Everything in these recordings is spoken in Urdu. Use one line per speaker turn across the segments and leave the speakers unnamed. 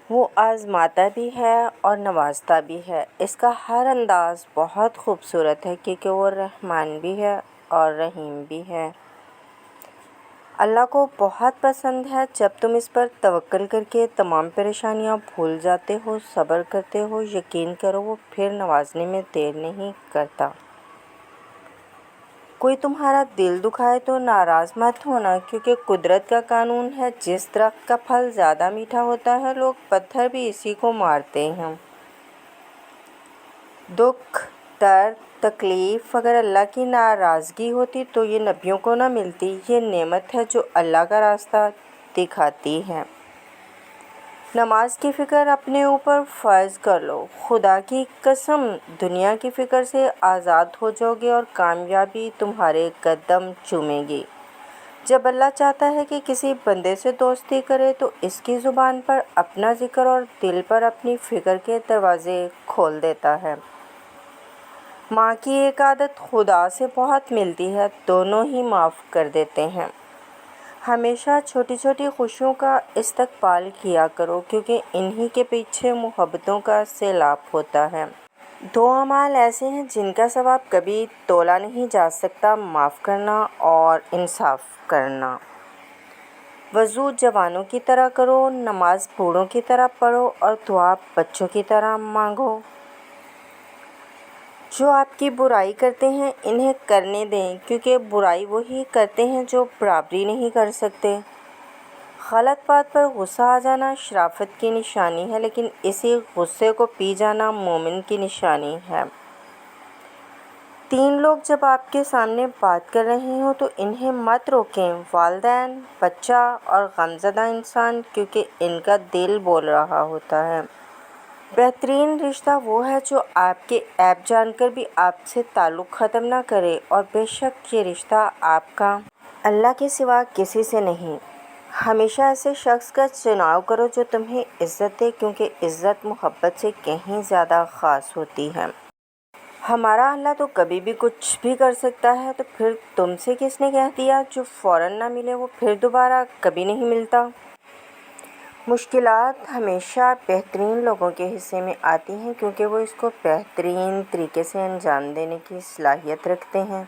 وہ آزماتا بھی ہے اور نوازتا بھی ہے۔ اس کا ہر انداز بہت خوبصورت ہے کیونکہ وہ رحمان بھی ہے اور رحیم بھی ہے۔ اللہ کو بہت پسند ہے جب تم اس پر توکل کر کے تمام پریشانیاں بھول جاتے ہو، صبر کرتے ہو۔ یقین کرو وہ پھر نوازنے میں دیر نہیں کرتا۔ کوئی تمہارا دل دکھائے تو ناراض مت ہونا، کیونکہ قدرت کا قانون ہے جس درخت کا پھل زیادہ میٹھا ہوتا ہے لوگ پتھر بھی اسی کو مارتے ہیں۔ دکھ، درد، تکلیف اگر اللہ کی ناراضگی ہوتی تو یہ نبیوں کو نہ ملتی۔ یہ نعمت ہے جو اللہ کا راستہ دکھاتی ہے۔ نماز کی فکر اپنے اوپر فرض کر لو۔ خدا کی قسم دنیا کی فکر سے آزاد ہو جاؤ گے اور کامیابی تمہارے قدم چومے گی۔ جب اللہ چاہتا ہے کہ کسی بندے سے دوستی کرے تو اس کی زبان پر اپنا ذکر اور دل پر اپنی فکر کے دروازے کھول دیتا ہے۔ ماں کی ایک عادت خدا سے بہت ملتی ہے، دونوں ہی معاف کر دیتے ہیں۔ ہمیشہ چھوٹی چھوٹی خوشیوں کا استقبال کیا کرو کیونکہ انہی کے پیچھے محبتوں کا سیلاب ہوتا ہے۔ دو اعمال ایسے ہیں جن کا ثواب کبھی تولا نہیں جا سکتا، معاف کرنا اور انصاف کرنا۔ وضو جوانوں کی طرح کرو، نماز بوڑھوں کی طرح پڑھو اور دعا بچوں کی طرح مانگو۔ جو آپ کی برائی کرتے ہیں انہیں کرنے دیں، کیونکہ برائی وہی کرتے ہیں جو برابری نہیں کر سکتے۔ غلط بات پر غصہ آ جانا شرافت کی نشانی ہے، لیکن اسی غصے کو پی جانا مومن کی نشانی ہے۔ تین لوگ جب آپ کے سامنے بات کر رہے ہوں تو انہیں مت روکیں، والدین، بچہ اور غمزدہ انسان، کیونکہ ان کا دل بول رہا ہوتا ہے۔ بہترین رشتہ وہ ہے جو آپ کے عیب جان کر بھی آپ سے تعلق ختم نہ کرے، اور بے شک یہ رشتہ آپ کا اللہ کے سوا کسی سے نہیں۔ ہمیشہ ایسے شخص کا چناؤ کرو جو تمہیں عزت دے، کیونکہ عزت محبت سے کہیں زیادہ خاص ہوتی ہے۔ ہمارا اللہ تو کبھی بھی کچھ بھی کر سکتا ہے، تو پھر تم سے کس نے کہہ دیا جو فوراً نہ ملے وہ پھر دوبارہ کبھی نہیں ملتا۔ مشکلات ہمیشہ بہترین لوگوں کے حصے میں آتی ہیں کیونکہ وہ اس کو بہترین طریقے سے انجام دینے کی صلاحیت رکھتے ہیں۔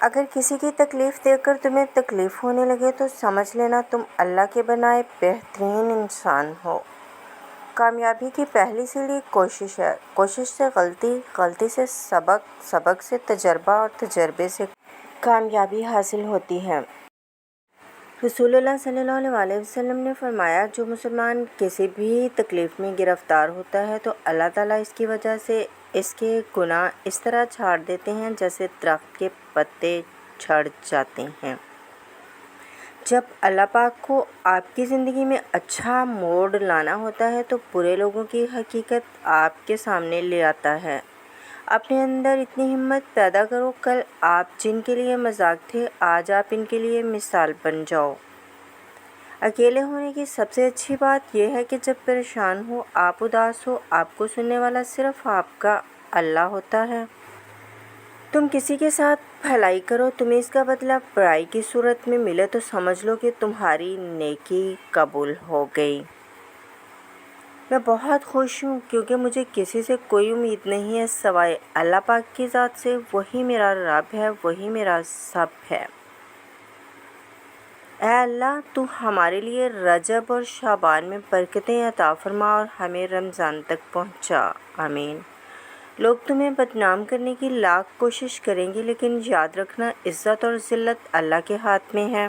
اگر کسی کی تکلیف دیکھ کر تمہیں تکلیف ہونے لگے تو سمجھ لینا تم اللہ کے بنائے بہترین انسان ہو۔ کامیابی کی پہلی سیڑھی کوشش ہے، کوشش سے غلطی، غلطی سے سبق، سبق سے تجربہ اور تجربے سے کامیابی حاصل ہوتی ہے۔ رسول اللہ صلی اللہ علیہ وسلم نے فرمایا، جو مسلمان کسی بھی تکلیف میں گرفتار ہوتا ہے تو اللہ تعالیٰ اس کی وجہ سے اس کے گناہ اس طرح جھاڑ دیتے ہیں جیسے درخت کے پتے جھڑ جاتے ہیں۔ جب اللہ پاک کو آپ کی زندگی میں اچھا موڑ لانا ہوتا ہے تو برے لوگوں کی حقیقت آپ کے سامنے لے آتا ہے۔ اپنے اندر اتنی ہمت پیدا کرو، کل آپ جن کے لیے مذاق تھے آج آپ ان کے لیے مثال بن جاؤ۔ اکیلے ہونے کی سب سے اچھی بات یہ ہے کہ جب پریشان ہو، آپ اداس ہو، آپ کو سننے والا صرف آپ کا اللہ ہوتا ہے۔ تم کسی کے ساتھ بھلائی کرو، تمہیں اس کا بدلہ برائی کی صورت میں ملے تو سمجھ لو کہ تمہاری نیکی قبول ہو گئی۔ میں بہت خوش ہوں کیونکہ مجھے کسی سے کوئی امید نہیں ہے سوائے اللہ پاک کی ذات سے۔ وہی میرا رب ہے، وہی میرا سب ہے۔ اے اللہ، تو ہمارے لیے رجب اور شعبان میں برکتیں عطا فرما اور ہمیں رمضان تک پہنچا۔ آمین۔ لوگ تمہیں بدنام کرنے کی لاکھ کوشش کریں گے، لیکن یاد رکھنا عزت اور ذلت اللہ کے ہاتھ میں ہے۔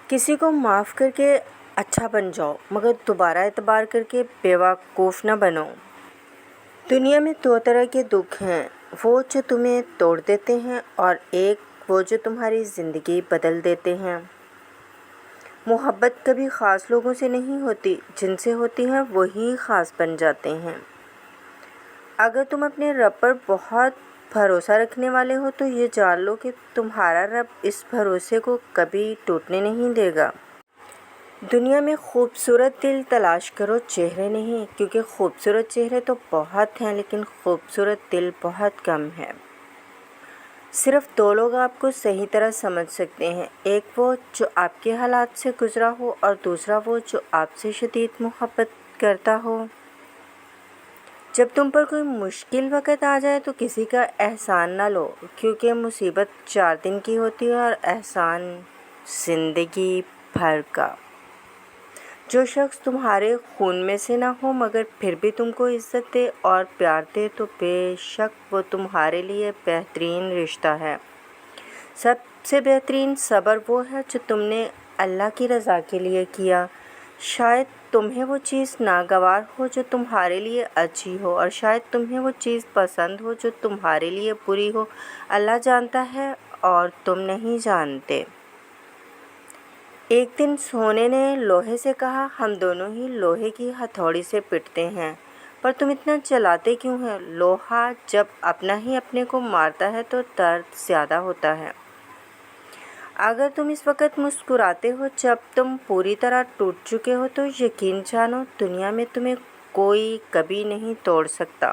کسی کو معاف کر کے اچھا بن جاؤ، مگر دوبارہ اعتبار کر کے بیوقوف نہ بنو۔ دنیا میں دو طرح کے دکھ ہیں، وہ جو تمہیں توڑ دیتے ہیں اور ایک وہ جو تمہاری زندگی بدل دیتے ہیں۔ محبت کبھی خاص لوگوں سے نہیں ہوتی، جن سے ہوتی ہے وہی خاص بن جاتے ہیں۔ اگر تم اپنے رب پر بہت بھروسہ رکھنے والے ہو تو یہ جان لو کہ تمہارا رب اس بھروسے کو کبھی ٹوٹنے نہیں دے گا۔ دنیا میں خوبصورت دل تلاش کرو، چہرے نہیں، کیونکہ خوبصورت چہرے تو بہت ہیں لیکن خوبصورت دل بہت کم ہے۔ صرف دو لوگ آپ کو صحیح طرح سمجھ سکتے ہیں، ایک وہ جو آپ کے حالات سے گزرا ہو اور دوسرا وہ جو آپ سے شدید محبت کرتا ہو۔ جب تم پر کوئی مشکل وقت آ جائے تو کسی کا احسان نہ لو، کیونکہ مصیبت 4 دن کی ہوتی ہے اور احسان زندگی بھر کا۔ جو شخص تمہارے خون میں سے نہ ہو مگر پھر بھی تم کو عزت دے اور پیار دے تو بے شک وہ تمہارے لیے بہترین رشتہ ہے۔ سب سے بہترین صبر وہ ہے جو تم نے اللہ کی رضا کے لیے کیا۔ شاید تمہیں وہ چیز ناگوار ہو جو تمہارے لیے اچھی ہو، اور شاید تمہیں وہ چیز پسند ہو جو تمہارے لیے بری ہو۔ اللہ جانتا ہے اور تم نہیں جانتے۔ ایک دن سونے نے لوہے سے کہا، ہم دونوں ہی لوہے کی ہتھوڑی سے پٹتے ہیں، پر تم اتنا چلاتے کیوں ہیں؟ لوہا جب اپنا ہی اپنے کو مارتا ہے تو درد زیادہ ہوتا ہے۔ اگر تم اس وقت مسکراتے ہو جب تم پوری طرح ٹوٹ چکے ہو تو یقین جانو دنیا میں تمہیں کوئی کبھی نہیں توڑ سکتا۔